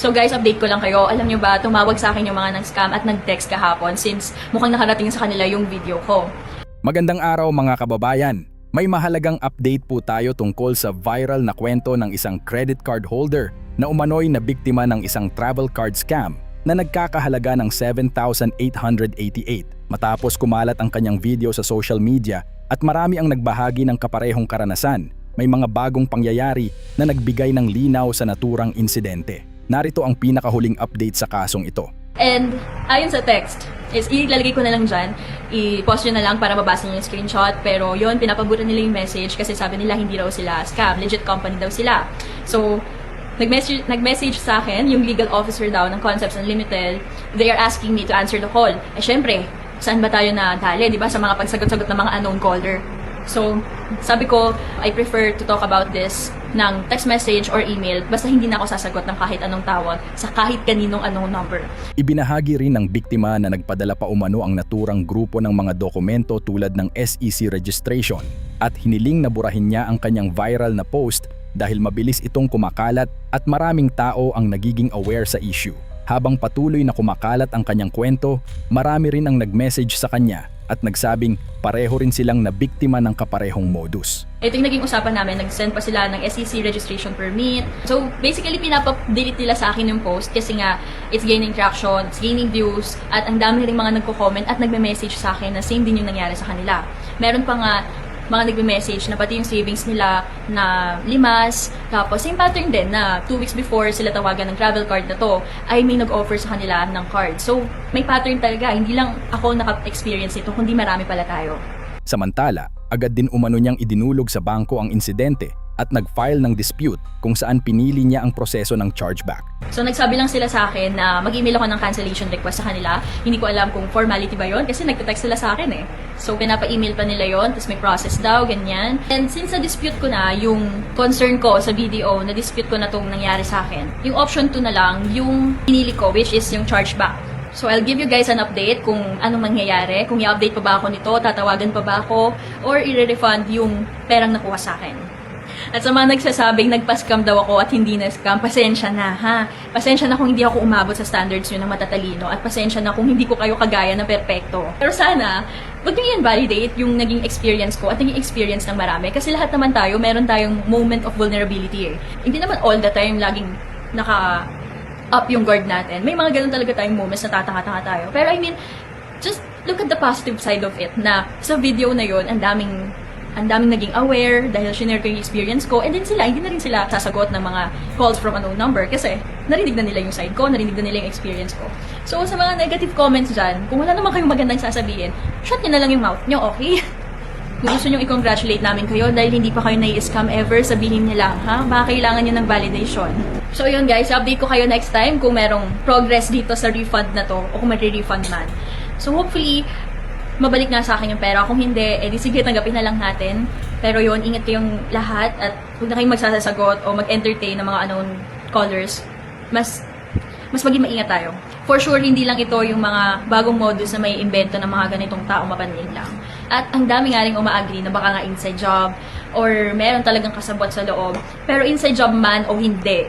So guys, update ko lang kayo. Alam nyo ba, tumawag sa akin yung mga nag-scam at nag-text kahapon since mukhang nakarating sa kanila yung video ko. Magandang araw mga kababayan. May mahalagang update po tayo tungkol sa viral na kwento ng isang credit card holder na umano'y na biktima ng isang travel card scam na nagkakahalaga ng 7,888 matapos kumalat ang kanyang video sa social media at marami ang nagbahagi ng kaparehong karanasan. May mga bagong pangyayari na nagbigay ng linaw sa naturang insidente. Narito ang pinakahuling update sa kasong ito. And ayon sa text, is ilalagay ko na lang dyan, i-post nyo na lang para mabasa nyo yung screenshot. Pero yun, pinapabutan nila yung message kasi sabi nila hindi raw sila scam, legit company daw sila. So, nag-message sa akin yung legal officer daw ng Concepts Unlimited. They are asking me to answer the call. Eh syempre, saan ba tayo na dali, di ba? Sa mga pagsagot-sagot ng mga unknown caller. So, sabi ko, I prefer to talk about this ng text message or email basta hindi na ako sasagot ng kahit anong tawag sa kahit kaninong anong number. Ibinahagi rin ng biktima na nagpadala pa umano ang naturang grupo ng mga dokumento tulad ng SEC registration at hiniling na burahin niya ang kanyang viral na post dahil mabilis itong kumakalat at maraming tao ang nagiging aware sa issue. Habang patuloy na kumakalat ang kanyang kwento, marami rin ang nag-message sa kanya at nagsabing pareho rin silang nabiktima ng kaparehong modus. Ito yung naging usapan namin, nag-send pa sila ng SEC registration permit. So basically, pinapa-delete nila sa akin yung post kasi nga it's gaining traction, it's gaining views, at ang dami rin mga nagko-comment at nagme-message sa akin na same din yung nangyari sa kanila. Meron pa nga mga nagme-message na pati yung savings nila na limas, tapos same pattern din na 2 weeks before sila tawagan ng travel card na to, ay may nag-offer sa kanila ng card. So, may pattern talaga. Hindi lang ako naka-experience ito, kundi marami pala tayo. Samantala, agad din umano niyang idinulog sa bangko ang insidente at nag-file ng dispute kung saan pinili niya ang proseso ng chargeback. So nagsabi lang sila sa akin na mag-email ako ng cancellation request sa kanila. Hindi ko alam kung formality ba yon kasi nagte-text sila sa akin eh. So pinapa-email pa nila yon, tapos may process daw, ganyan. And since na-dispute ko na yung concern ko sa video, na-dispute ko na itong nangyari sa akin, yung option 2 na lang, yung pinili ko, which is yung chargeback. So I'll give you guys an update kung anong mangyayari, kung i-update pa ba ako nito, tatawagan pa ba ako, or i-refund yung perang nakuha sa akin. At sa mga nagsasabing nagpa-scam daw ako at hindi na-scam, pasensya na ha. Pasensya na kung hindi ako umabot sa standards nyo ng matatalino at pasensya na kung hindi ko kayo kagaya ng perpekto. Pero sana, wag nyo i-invalidate yung naging experience ko at naging experience ng marami. Kasi lahat naman tayo, meron tayong moment of vulnerability eh. Hindi naman all the time laging naka-up yung guard natin. May mga ganun talaga tayong moments na tatanga-tanga tayo. Pero I mean, just look at the positive side of it na sa video na yun, ang daming naging aware dahil shinare ko yung experience ko, and then hindi na rin sila sasagot ng mga calls from unknown number kasi narinig na nila yung side ko, narinig na nila yung experience ko. So sa mga negative comments dyan, kung wala naman kayong magandang sasabihin, shut nyo na lang yung mouth nyo, okay? Kung gusto nyo i-congratulate namin kayo dahil hindi pa kayo nai-scam ever, sabihin nyo lang, ha? Baka kailangan nyo ng validation. So yun guys, update ko kayo next time kung merong progress dito sa refund na to o kung may-refund man. So hopefully, mabalik na sa akin yung pera. Kung hindi, edi sige, tanggapin na lang natin. Pero yun, ingat kayong lahat at huwag na kayong magsasagot o mag-entertain ng mga unknown callers. Mas maging maingat tayo. For sure, hindi lang ito yung mga bagong modus na may invento ng mga ganitong tao mapanling lang. At ang dami nga rin umaagri na baka nga inside job or meron talagang kasabot sa loob. Pero inside job man o hindi,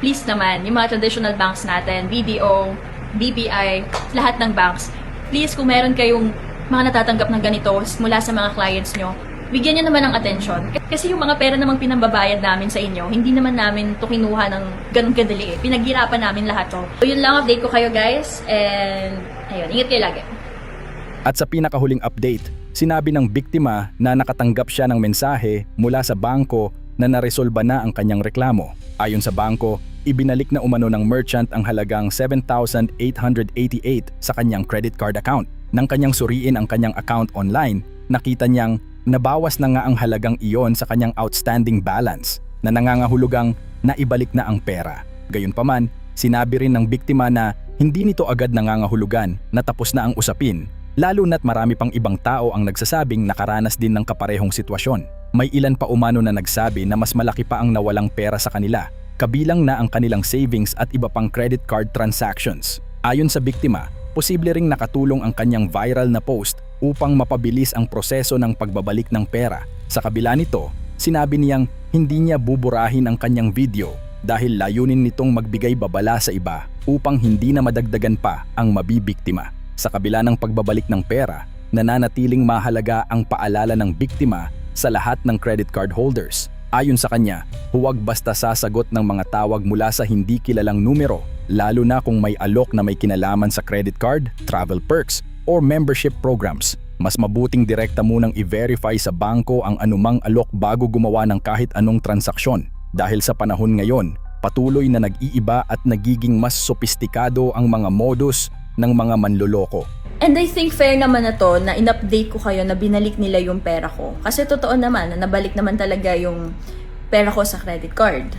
please naman, yung mga traditional banks natin, BDO, BPI, lahat ng banks, please kung meron kayong mga natatanggap ng ganito mula sa mga clients nyo, bigyan nyo naman ng atensyon. Kasi yung mga pera namang pinambabayad namin sa inyo, hindi naman namin to kinuha ng ganun kadali eh. Pinaghirapan namin lahat to. So yun lang, update ko kayo guys. And ayun, ingat kayo lagi. At sa pinakahuling update, sinabi ng biktima na nakatanggap siya ng mensahe mula sa bangko na naresolba na ang kanyang reklamo. Ayon sa bangko, ibinalik na umano ng merchant ang halagang 7,888 sa kanyang credit card account. Nang kanyang suriin ang kanyang account online, nakita niyang nabawas na nga ang halagang iyon sa kanyang outstanding balance na nangangahulugang naibalik na ang pera. Gayunpaman, sinabi rin ng biktima na hindi nito agad nangangahulugan na tapos na ang usapin, lalo na't marami pang ibang tao ang nagsasabing nakaranas din ng kaparehong sitwasyon. May ilan pa umano na nagsabi na mas malaki pa ang nawalang pera sa kanila, kabilang na ang kanilang savings at iba pang credit card transactions. Ayon sa biktima, posible ring nakatulong ang kanyang viral na post upang mapabilis ang proseso ng pagbabalik ng pera. Sa kabila nito, sinabi niyang hindi niya buburahin ang kanyang video dahil layunin nitong magbigay babala sa iba upang hindi na madagdagan pa ang mabibiktima. Sa kabila ng pagbabalik ng pera, nananatiling mahalaga ang paalala ng biktima sa lahat ng credit card holders. Ayon sa kanya, huwag basta sasagot ng mga tawag mula sa hindi kilalang numero, lalo na kung may alok na may kinalaman sa credit card, travel perks, or membership programs. Mas mabuting direkta munang i-verify sa bangko ang anumang alok bago gumawa ng kahit anong transaksyon. Dahil sa panahon ngayon, patuloy na nag-iiba at nagiging mas sopistikado ang mga modus ng mga manloloko. And I think fair naman na to na in-update ko kayo na binalik nila yung pera ko. Kasi totoo naman na nabalik naman talaga yung pera ko sa credit card.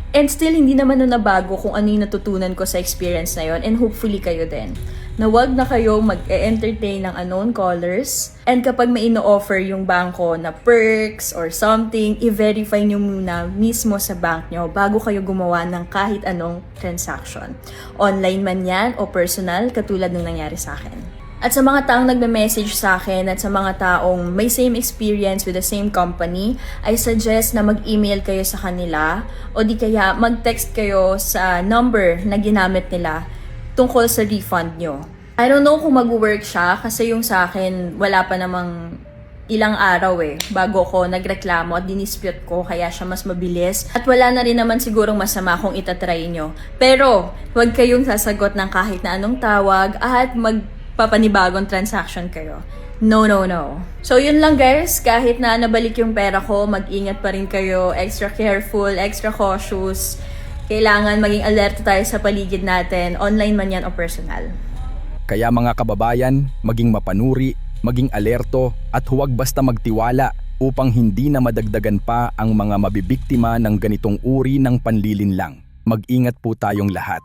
And still, hindi naman na nabago kung ano yung natutunan ko sa experience na yon, and hopefully kayo din. Na wag na kayo mag-entertain ng unknown callers, and kapag may ino-offer yung bangko na perks or something, i-verify nyo muna mismo sa bank nyo bago kayo gumawa ng kahit anong transaction. Online man yan o personal, katulad ng nangyari sa akin. At sa mga taong nagme-message sa akin at sa mga taong may same experience with the same company, I suggest na mag-email kayo sa kanila o di kaya mag-text kayo sa number na ginamit nila tungkol sa refund nyo. I don't know kung mag-work siya kasi yung sa akin wala pa namang ilang araw bago ko nagreklamo at dinispute ko, kaya siya mas mabilis. At wala na rin naman sigurong masama kung itatry nyo. Pero huwag kayong sasagot ng kahit na anong tawag at papanibagong transaction kayo. No, no, no. So yun lang guys, kahit na nabalik yung pera ko, mag-ingat pa rin kayo, extra careful, extra cautious. Kailangan maging alert tayo sa paligid natin, online man yan o personal. Kaya mga kababayan, maging mapanuri, maging alerto at huwag basta magtiwala upang hindi na madagdagan pa ang mga mabibiktima ng ganitong uri ng panlilinlang. Mag-ingat po tayong lahat.